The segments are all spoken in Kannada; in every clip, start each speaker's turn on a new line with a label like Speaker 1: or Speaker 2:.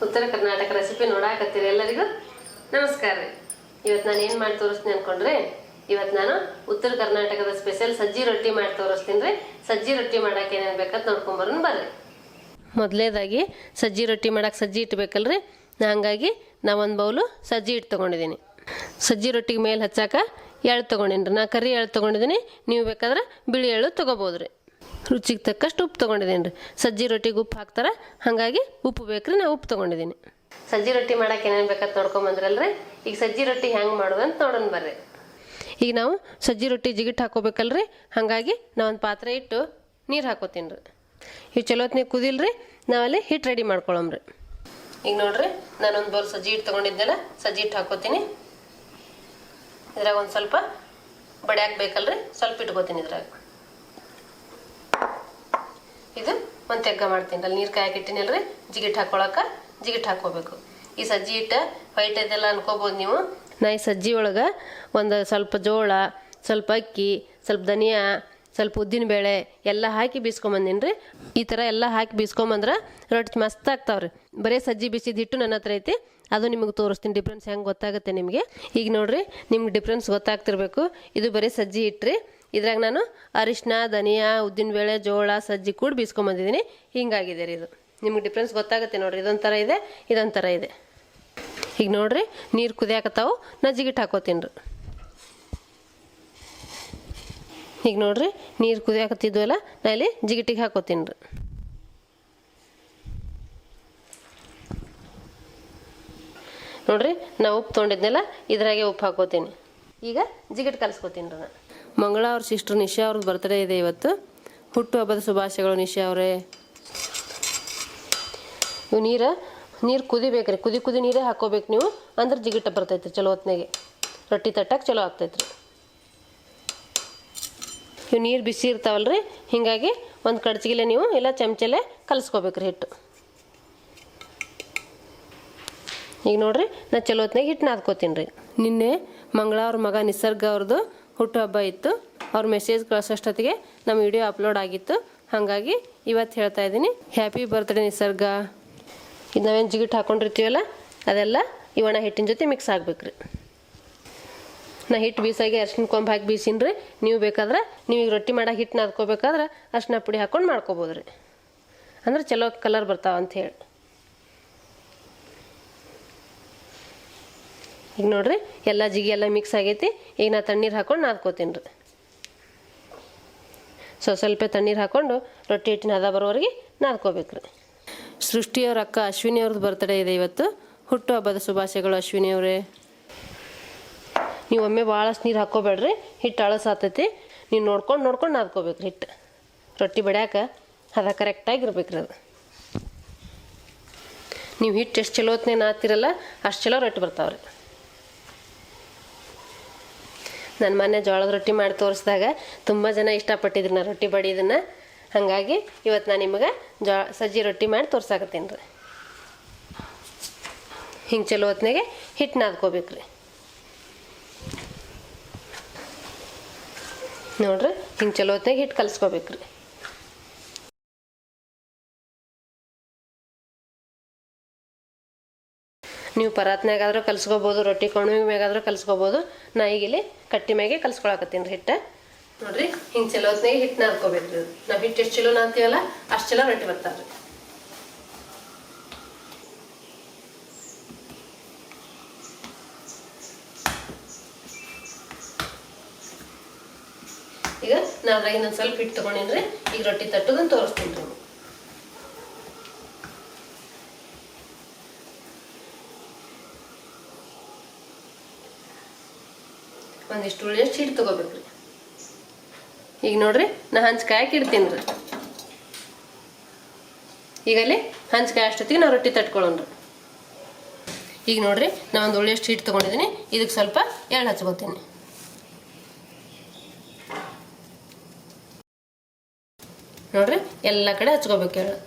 Speaker 1: ಉತ್ತರ ಕರ್ನಾಟಕ ರೆಸಿಪಿ ನೋಡಾಕತ್ತೀರಿ ಎಲ್ಲರಿಗೂ ನಮಸ್ಕಾರ ರೀ. ಇವತ್ತು ನಾನು ಏನು ಮಾಡಿ ತೋರಿಸ್ತೀನಿ ಅನ್ಕೊಂಡ್ರೆ, ಇವತ್ತು ನಾನು ಉತ್ತರ ಕರ್ನಾಟಕದ ಸ್ಪೆಷಲ್ ಸಜ್ಜಿ ರೊಟ್ಟಿ ಮಾಡಿ ತೋರಿಸ್ತೀನಿ ರೀ. ಸಜ್ಜಿ ರೊಟ್ಟಿ ಮಾಡಕ್ಕೆ ಏನೇನು ಬೇಕಂತ ನೋಡ್ಕೊಂಬರೋಣ ಬರ್ರಿ. ಮೊದಲೇದಾಗಿ ಸಜ್ಜಿ ರೊಟ್ಟಿ ಮಾಡಕ್ಕೆ ಸಜ್ಜಿ ಇಟ್ಬೇಕಲ್ರಿ, ಹಂಗಾಗಿ ನಾ ಒಂದು ಬೌಲು ಸಜ್ಜಿ ಹಿಟ್ಟು ತೊಗೊಂಡಿದ್ದೀನಿ. ಸಜ್ಜಿ ರೊಟ್ಟಿಗೆ ಮೇಲೆ ಹಚ್ಚಾಕ ಎಳ್ಳು ತೊಗೊಂಡಿನಿ ರೀ. ನಾ ಕರಿ ಎಳ್ಳು ತೊಗೊಂಡಿದ್ದೀನಿ, ನೀವು ಬೇಕಾದ್ರೆ ಬಿಳಿ ಎಳ್ಳು ತೊಗೋಬೋದು ರೀ. ರುಚಿಗೆ ತಕ್ಕಷ್ಟು ಉಪ್ಪು ತೊಗೊಂಡಿದ್ದೀನಿ ರೀ. ಸಜ್ಜಿ ರೊಟ್ಟಿಗೆ ಉಪ್ಪು ಹಾಕ್ತಾರೆ, ಹಾಗಾಗಿ ಉಪ್ಪು ಬೇಕ್ರಿ, ನಾ ಉಪ್ಪು ತೊಗೊಂಡಿದ್ದೀನಿ. ಸಜ್ಜಿ ರೊಟ್ಟಿ ಮಾಡಕ್ಕೆ ಏನೇನು ಬೇಕಂತ ನೋಡ್ಕೊಂಬಂದ್ರಲ್ರಿ. ಈಗ ಸಜ್ಜಿ ರೊಟ್ಟಿ ಹೆಂಗೆ ಮಾಡೋದು ಅಂತ ನೋಡೋಣ ಬರ್ರಿ. ಈಗ ನಾವು ಸಜ್ಜಿ ರೊಟ್ಟಿ ಜಿಗಿಟ್ಟು ಹಾಕೋಬೇಕಲ್ರಿ, ಹಾಗಾಗಿ ನಾ ಒಂದು ಪಾತ್ರೆ ಇಟ್ಟು ನೀರು ಹಾಕೋತೀನಿ ರೀ. ಇವು ಚಲೋ ಹೊತ್ನಾಗ ಕುದಿಲ್ರಿ, ನಾವಲ್ಲಿ ಹಿಟ್ಟು ರೆಡಿ ಮಾಡ್ಕೊಳ್ಳೋಮ್ರಿ. ಈಗ ನೋಡ್ರಿ, ನಾನೊಂದು ಬೌಲ್ ಸಜ್ಜಿ ಹಿಟ್ಟು ತೊಗೊಂಡಿದ್ದೆಲ್ಲ ಸಜ್ಜಿ ಹಿಟ್ಟು ಹಾಕೋತೀನಿ. ಇದ್ರಾಗ ಒಂದು ಸ್ವಲ್ಪ ಬಡಿ ಹಾಕ್ಬೇಕಲ್ರಿ, ಸ್ವಲ್ಪ ಇಟ್ಕೋತೀನಿ. ಇದ್ರಾಗ ಇದು ಒಂದು ತೆಗ್ಗ ಮಾಡ್ತೀನಿ. ಅಲ್ಲಿ ನೀರು ಕಾಯಕ್ಕಿಟ್ಟಿನಲ್ರಿ, ಜಿಗಿಟ್ಟು ಹಾಕೊಳಕ್ಕೆ ಜಿಗಿಟ್ಟು ಹಾಕೋಬೇಕು. ಈ ಸಜ್ಜಿ ಹಿಟ್ಟು ವೈಟ್ ಇದೆಲ್ಲ ಅನ್ಕೋಬೋದು ನೀವು. ನಾ ಈ ಸಜ್ಜಿ ಒಳಗೆ ಒಂದು ಸ್ವಲ್ಪ ಜೋಳ, ಸ್ವಲ್ಪ ಅಕ್ಕಿ, ಸ್ವಲ್ಪ ಧನಿಯಾ, ಸ್ವಲ್ಪ ಉದ್ದಿನಬೇಳೆ ಎಲ್ಲ ಹಾಕಿ ಬೀಸ್ಕೊಂಬಂದಿನಿ ರೀ. ಈ ಥರ ಎಲ್ಲ ಹಾಕಿ ಬೀಸ್ಕೊಂಬಂದ್ರೆ ರೊಟ್ಟಿ ಮಸ್ತ್ ಆಗ್ತಾವ್ರಿ. ಬರೀ ಸಜ್ಜಿ ಬಿಸಿದ ಹಿಟ್ಟು ನನ್ನ ಹತ್ರ ಐತಿ, ಅದು ನಿಮಗೆ ತೋರಿಸ್ತೀನಿ. ಡಿಫ್ರೆನ್ಸ್ ಹೆಂಗೆ ಗೊತ್ತಾಗುತ್ತೆ ನಿಮಗೆ. ಈಗ ನೋಡ್ರಿ, ನಿಮ್ಗೆ ಡಿಫ್ರೆನ್ಸ್ ಗೊತ್ತಾಗ್ತಿರ್ಬೇಕು. ಇದು ಬರೀ ಸಜ್ಜಿ ಹಿಟ್ಟು ರೀ. ಇದ್ರಾಗ ನಾನು ಅರಿಶಿನ, ಧನಿಯಾ, ಉದ್ದಿನಬೇಳೆ, ಜೋಳ, ಸಜ್ಜಿ ಕೂಡ ಬೀಸ್ಕೊಂಬಂದಿದ್ದೀನಿ. ಹಿಂಗಾಗಿದೆ ರೀ ಇದು. ನಿಮ್ಗೆ ಡಿಫ್ರೆನ್ಸ್ ಗೊತ್ತಾಗುತ್ತೆ ನೋಡ್ರಿ. ಇದೊಂಥರ ಇದೆ, ಇದೊಂಥರ ಇದೆ. ಈಗ ನೋಡ್ರಿ, ನೀರು ಕುದಿಯಾಕತ್ತಾವು, ನಾ ಜಿಗಿಟ್ಟು ಹಾಕೋತೀನಿ ರೀ. ಈಗ ನೋಡ್ರಿ, ನೀರು ಕುದಿಯಾಕತ್ತಿದ್ವಲ್ಲ, ನಾ ಇಲ್ಲಿ ಜಿಗಿಟಿಗೆ ಹಾಕೋತೀನಿ ರೀ. ನೋಡ್ರಿ, ನಾ ಉಪ್ಪು ತೊಗೊಂಡಿದ್ನೆಲ್ಲ ಇದ್ರಾಗೆ ಉಪ್ಪು ಹಾಕೋತೀನಿ. ಈಗ ಜಿಗಿಟ್ಟು ಕಲಿಸ್ಕೋತೀನಿ ರೀ. ನಾನು ಮಂಗಳ ಅವ್ರ ಸಿಸ್ಟರ್ ನಿಶಾ ಅವ್ರದ್ದು ಬರ್ತ್ಡೇ ಇದೆ ಇವತ್ತು. ಹುಟ್ಟು ಹಬ್ಬದ ಶುಭಾಶಯಗಳು ನಿಶಾ ಅವರೇ. ಇವು ನೀರು ಕುದಿಬೇಕ್ರಿ. ಕುದಿ ನೀರೇ ಹಾಕೋಬೇಕು ನೀವು, ಅಂದ್ರೆ ಜಿಗಿಟ ಬರ್ತೈತ್ರಿ. ಚಲೋ ಹೊತ್ನಾಗೆ ರೊಟ್ಟಿ ತಟ್ಟಕ್ಕೆ ಚಲೋ ಆಗ್ತೈತ್ರಿ. ಇವು ನೀರು ಬಿಸಿ ಇರ್ತಾವಲ್ರಿ, ಹೀಗಾಗಿ ಒಂದು ಕಡ್ಚಿಗಿಲೆ ನೀವು ಇಲ್ಲ ಚಮಚಲೆ ಕಲಿಸ್ಕೋಬೇಕ್ರಿ ಹಿಟ್ಟು. ಈಗ ನೋಡ್ರಿ, ನಾ ಚಲೋ ಹೊತ್ನಾಗ ಹಿಟ್ಟು ನಾದ್ಕೋತೀನಿ ರೀ. ನಿನ್ನೆ ಮಂಗಳ ಅವ್ರ ಮಗ ನಿಸರ್ಗ ಅವ್ರದ್ದು ಹುಟ್ಟುಹಬ್ಬ ಇತ್ತು. ಅವ್ರ ಮೆಸೇಜ್ ಕಳ್ಸೋಷ್ಟೊತ್ತಿಗೆ ನಮ್ಮ ವಿಡಿಯೋ ಅಪ್ಲೋಡ್ ಆಗಿತ್ತು, ಹಾಗಾಗಿ ಇವತ್ತು ಹೇಳ್ತಾ ಇದ್ದೀನಿ, ಹ್ಯಾಪಿ ಬರ್ತ್ಡೇ ನಿಸರ್ಗ. ಇದು ನಾವೇನು ಜಿಗಿಟ್ಟು ಹಾಕೊಂಡಿರ್ತೀವಲ್ಲ, ಅದೆಲ್ಲ ಇವಣ ಹಿಟ್ಟಿನ ಜೊತೆ ಮಿಕ್ಸ್ ಆಗ್ಬೇಕ್ರಿ. ನಾ ಹಿಟ್ಟು ಬೀಸಾಗಿ ಅರ್ಶಿನ ಕೊಂಬು ಹಾಕಿ ಬೀಸಿನಿ ರೀ. ನೀವು ಬೇಕಾದ್ರೆ ಈಗ ರೊಟ್ಟಿ ಮಾಡೋ ಹಿಟ್ಟು ನಾದ್ಕೋಬೇಕಾದ್ರೆ ಅರ್ಶಿನ ಪುಡಿ ಹಾಕೊಂಡು ಮಾಡ್ಕೋಬೋದು ರೀ. ಅಂದ್ರೆ ಚಲೋ ಕಲರ್ ಬರ್ತಾವ ಅಂಥೇಳಿ. ಈಗ ನೋಡ್ರಿ, ಎಲ್ಲ ಜಿಗಿ ಎಲ್ಲ ಮಿಕ್ಸ್ ಆಗೈತಿ. ಈಗ ನಾ ತಣ್ಣೀರು ಹಾಕೊಂಡು ನಾದ್ಕೋತೀನಿ ರೀ. ಸ್ವಲ್ಪ ತಣ್ಣೀರು ಹಾಕ್ಕೊಂಡು ರೊಟ್ಟಿ ಹಿಟ್ಟಿನ ಹದ ಬರೋವರೆಗೆ ನಾದ್ಕೋಬೇಕು ರೀ. ಸೃಷ್ಟಿಯವ್ರ ಅಕ್ಕ ಅಶ್ವಿನಿ ಅವ್ರದ್ದು ಬರ್ತ್ಡೇ ಇದೆ ಇವತ್ತು. ಹುಟ್ಟು ಹಬ್ಬದ ಶುಭಾಶಯಗಳು ಅಶ್ವಿನಿ ಅವರೇ. ನೀವು ಒಮ್ಮೆ ಭಾಳಷ್ಟು ನೀರು ಹಾಕ್ಕೋಬೇಡ್ರಿ, ಹಿಟ್ಟು ಅಳಸಾತೈತಿ. ನೀವು ನೋಡ್ಕೊಂಡು ನಾದ್ಕೋಬೇಕ್ರಿ ಹಿಟ್ಟು. ರೊಟ್ಟಿ ಬಡ್ಯಾಕ ಹದ ಕರೆಕ್ಟಾಗಿರ್ಬೇಕ್ರಿ ಅದು. ನೀವು ಹಿಟ್ಟು ಎಷ್ಟು ಚಲೋ ಹೊತ್ನಾಗ ನಾದ್ತಿರಲ್ಲ, ಅಷ್ಟು ಚಲೋ ರೊಟ್ಟಿ ಬರ್ತಾವ್ರಿ. ನನ್ನ ಮನೆ ಜೋಳದ ರೊಟ್ಟಿ ಮಾಡಿ ತೋರಿಸಿದಾಗ ತುಂಬ ಜನ ಇಷ್ಟಪಟ್ಟಿದ್ರು ನಾ ರೊಟ್ಟಿ ಬಡಿಯೋದನ್ನು. ಹಾಗಾಗಿ ಇವತ್ತು ನಾನು ನಿಮಗೆ ಸಜ್ಜಿ ರೊಟ್ಟಿ ಮಾಡಿ ತೋರ್ಸಾಕತ್ತೀನಿ ರೀ. ಹಿಂಗೆ ಚಲೋ ಹೊತ್ನಾಗೆ ಹಿಟ್ಟು ನಾದ್ಕೋಬೇಕ್ರಿ. ನೋಡ್ರಿ, ಹಿಂಗೆ ಚಲೋ ಹೊತ್ನಾಗ ಹಿಟ್ಟು ಕಲಿಸ್ಕೋಬೇಕ್ರಿ. ನೀವು ಪರಾತ್ನಾಗಾದ್ರೂ ಕಲಿಸ್ಕೋಬೋದು, ರೊಟ್ಟಿ ಕಣುವಿ ಮ್ಯಾಗಾದ್ರೂ ಕಲಿಸ್ಕೋಬೋದು. ನಾ ಈಗ ಇಲ್ಲಿ ಕಟ್ಟಿ ಮ್ಯಾಗೆ ಕಲಿಸ್ಕೊಳಕತ್ತೀನಿ ರೀ ಹಿಟ್ಟು. ನೋಡ್ರಿ, ಹಿಂಗೆ ಚಲೋ ಹೊತ್ನಾಗೆ ಹಿಟ್ಟು ನಾದ್ಕೋಬೇಕ್ರಿ. ನಾವು ಹಿಟ್ಟು ಎಷ್ಟು ಚಲೋ ನಾದ್ತೀವಲ್ಲ ಅಷ್ಟು ಚಲೋ ರೊಟ್ಟಿ ಬರ್ತಾವ್ರಿ. ಈಗ ನಾ ಅದ್ರಾಗ ಇನ್ನೊಂದು ಸ್ವಲ್ಪ ಹಿಟ್ಟು ತೊಗೊಂಡಿನಿ ರೀ. ಈಗ ರೊಟ್ಟಿ ತಟ್ಟೋದನ್ನು ತೋರಿಸ್ತೀನಿ ರೀ. ಒಂದಿಷ್ಟು ಉಳ್ಳಿಯಷ್ಟು ಹಿಟ್ಟು ತೊಗೋಬೇಕ್ರಿ. ಈಗ ನೋಡ್ರಿ, ನಾ ಹಂಚ್ಕಾಯಕ್ಕೆ ಇಡ್ತೀನಿ ರೀ. ಈಗಲ್ಲಿ ಹಂಚ್ಕಾಯಿ ಅಷ್ಟೊತ್ತಿಗೆ ನಾವು ರೊಟ್ಟಿ ತಟ್ಕೊಳ್ಳೋಣ್ರಿ. ಈಗ ನೋಡ್ರಿ, ನಾ ಒಂದು ಉಳ್ಳಿಯಷ್ಟು ಹಿಟ್ಟು ತೊಗೊಂಡಿದ್ದೀನಿ. ಇದಕ್ಕೆ ಸ್ವಲ್ಪ ಎಳ್ಳು ಹಚ್ಕೋತೀನಿ. ನೋಡ್ರಿ, ಎಲ್ಲ ಕಡೆ ಹಚ್ಕೋಬೇಕು ಎಳ್ಳು.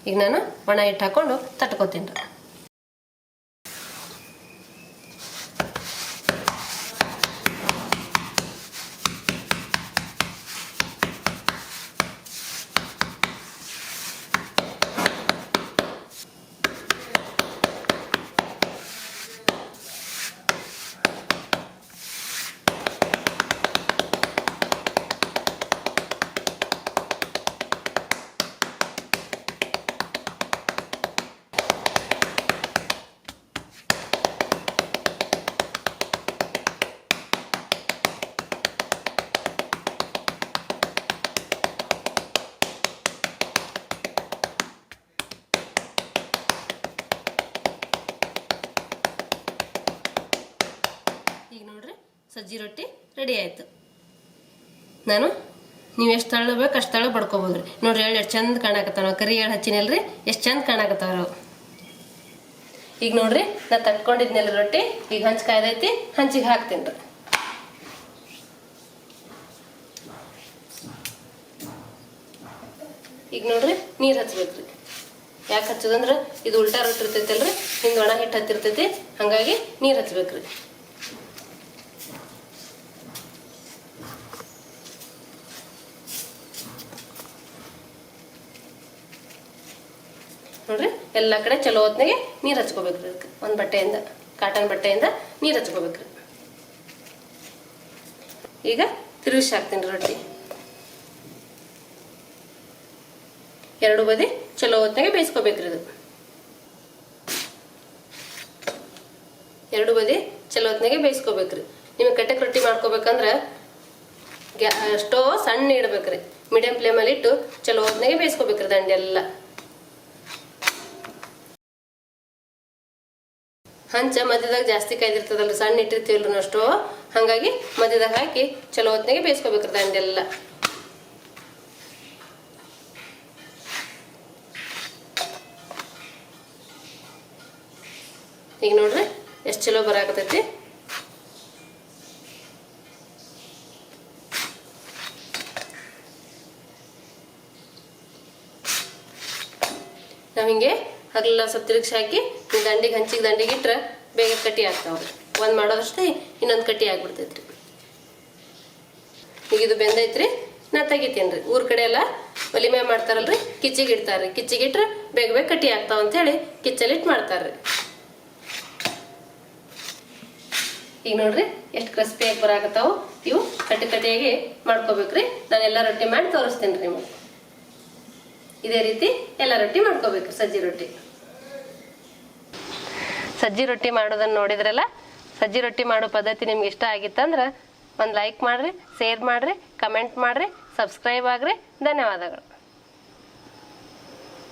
Speaker 1: ಈಗ ನಾನು ಒಣ ಹಿಟ್ಟು ಹಾಕ್ಕೊಂಡು ತಟ್ಕೋತೀನಿ ರೀ. ಸಜ್ಜಿ ರೊಟ್ಟಿ ರೆಡಿ ಆಯಿತು. ನಾನು ನೀವು ಎಷ್ಟು ತಳ್ಳು ಬೇಕು ಅಷ್ಟು ತಳ್ಳು ಬಡ್ಕೊಬೋದು ರೀ. ನೋಡ್ರಿ ಎಳ್ಳು ಎಷ್ಟು ಚಂದ ಕಾಣಕತ್ತಾವ, ಕರಿ ಎಳ್ಳು ಹಚ್ಚಿನಲ್ರಿ ಎಷ್ಟು ಚಂದ ಕಾಣಕತ್ತಾವ ಅವು. ಈಗ ನೋಡ್ರಿ ನಾ ತಟ್ಕೊಂಡಿದ್ನೆಲ್ಲ ರೊಟ್ಟಿ ಈಗ ಹಂಚು ಕಾಯ್ದೈತಿ, ಹಂಚಿಗೆ ಹಾಕ್ತೀನಿ ರೀ. ಈಗ ನೋಡ್ರಿ ನೀರು ಹಚ್ಬೇಕ್ರಿ. ಯಾಕೆ ಹಚ್ಚೋದಂದ್ರೆ ಇದು ಉಲ್ಟಾ ರೊಟ್ಟಿ ಇರ್ತೈತಲ್ರಿ, ಹಿಂಗೆ ಒಣ ಹಿಟ್ಟು ಹತ್ತಿರ್ತೈತಿ, ಹಾಗಾಗಿ ನೀರು ಹಚ್ಬೇಕ್ರಿ. ನೋಡ್ರಿ ಎಲ್ಲ ಕಡೆ ಚಲೋ ಹೊತ್ನಾಗೆ ನೀರು ಹಚ್ಕೋಬೇಕ್ರಿ. ಅದಕ್ಕೆ ಒಂದು ಬಟ್ಟೆಯಿಂದ, ಕಾಟನ್ ಬಟ್ಟೆಯಿಂದ ನೀರು ಹಚ್ಕೋಬೇಕ್ರಿ. ಈಗ ತಿರುಗಿಸಿ ಹಾಕ್ತೀನಿ ರೊಟ್ಟಿ. ಎರಡು ಬದಿ ಚಲೋ ಹೊತ್ನಾಗೆ ಬೇಯಿಸ್ಕೋಬೇಕ್ರಿ. ಇದು ಎರಡು ಬದಿ ಚಲೋ ಹೊತ್ನಾಗೆ ಬೇಯಿಸ್ಕೋಬೇಕ್ರಿ. ನಿಮಗೆ ಕಟ್ಟಕ್ಕೆ ರೊಟ್ಟಿ ಮಾಡ್ಕೋಬೇಕಂದ್ರೆ ಸ್ಟವ್ ಸಣ್ಣ ಇಡ್ಬೇಕ್ರಿ. ಮೀಡಿಯಂ ಫ್ಲೇಮಲ್ಲಿ ಇಟ್ಟು ಚಲೋ ಹೊತ್ನಾಗೆ ಬೇಯಿಸ್ಕೋಬೇಕ್ರಿ. ದಂಡೆ ಎಲ್ಲ ಹಂಚ ಮಧ್ಯದಾಗ ಜಾಸ್ತಿ ಕಾಯ್ದಿರ್ತದಲ್ರಿ, ಸಣ್ಣ ಇಟ್ಟಿರ್ತೀವಲ್ರಿ ನಾವು ಸ್ಟವ್, ಹಾಗಾಗಿ ಮಧ್ಯದಾಗ ಹಾಕಿ ಚಲೋ ಹೊತ್ನಾಗೆ ಬೇಯಿಸ್ಕೋಬೇಕ್ರಿ ದಂಡೆಲ್ಲ. ಈಗ ನೋಡ್ರಿ ಎಷ್ಟು ಚಲೋ ಬರಾಕತೈತಿ. ನಾವು ಹಿಂಗೆ ಹಗಲೆಲ್ಲ ಸ್ವಲ್ಪ ತಿರುಗಿಸಿ ಹಾಕಿ ದಂಡಿಗೆ ಹಂಚಿಗೆ ದಂಡಿಗೆ ಇಟ್ರೆ ಬೇಗ ಕಟ್ಟಿ ಆಗ್ತಾವ್ರಿ. ಒಂದು ಮಾಡೋದಷ್ಟೇ ಇನ್ನೊಂದು ಕಟ್ಟಿ ಆಗ್ಬಿಡ್ತೈತ್ರಿ. ಈಗ ಇದು ಬೆಂದೈತ್ರಿ, ನಾ ತೆಗಿತೀನಿ ರೀ. ಊರ ಕಡೆ ಎಲ್ಲ ಒಲಿ ಮ್ಯಾಗ ಮಾಡ್ತಾರಲ್ರಿ, ಕಿಚ್ಚಿಗೆ ಇಡ್ತಾರ್ರಿ. ಕಿಚ್ಚಿಗೆ ಇಟ್ರೆ ಬೇಗ ಬೇಗ ಕಟ್ಟಿ ಆಗ್ತಾವ ಅಂತ ಹೇಳಿ ಕಿಚ್ಚಲ್ಲಿ ಇಟ್ಟು ಮಾಡ್ತಾರ್ರಿ. ಈಗ ನೋಡ್ರಿ ಎಷ್ಟು ಕ್ರಿಸ್ಪಿಯಾಗಿ ಬರಾಕತ್ತಾವು. ಇವು ಕಟ್ಟಿಯಾಗಿ ಮಾಡ್ಕೋಬೇಕ್ರಿ. ನಾನೆಲ್ಲ ರೊಟ್ಟಿ ಮಾಡಿ ತೋರಿಸ್ತೀನಿ ರೀ ನಿಮಗೆ. ಇದೇ ರೀತಿ ಎಲ್ಲ ರೊಟ್ಟಿ ಮಾಡ್ಕೋಬೇಕು. ಸಜ್ಜಿ ರೊಟ್ಟಿ ಮಾಡೋದನ್ನು ನೋಡಿದ್ರಲ್ಲ. ಸಜ್ಜಿ ರೊಟ್ಟಿ ಮಾಡೋ ಪದ್ಧತಿ ನಿಮ್ಗೆ ಇಷ್ಟ ಆಗಿತ್ತಂದ್ರೆ ಒಂದು ಲೈಕ್ ಮಾಡಿರಿ, ಶೇರ್ ಮಾಡಿರಿ, ಕಮೆಂಟ್ ಮಾಡಿರಿ, ಸಬ್ಸ್ಕ್ರೈಬ್ ಆಗ್ರಿ. ಧನ್ಯವಾದಗಳು.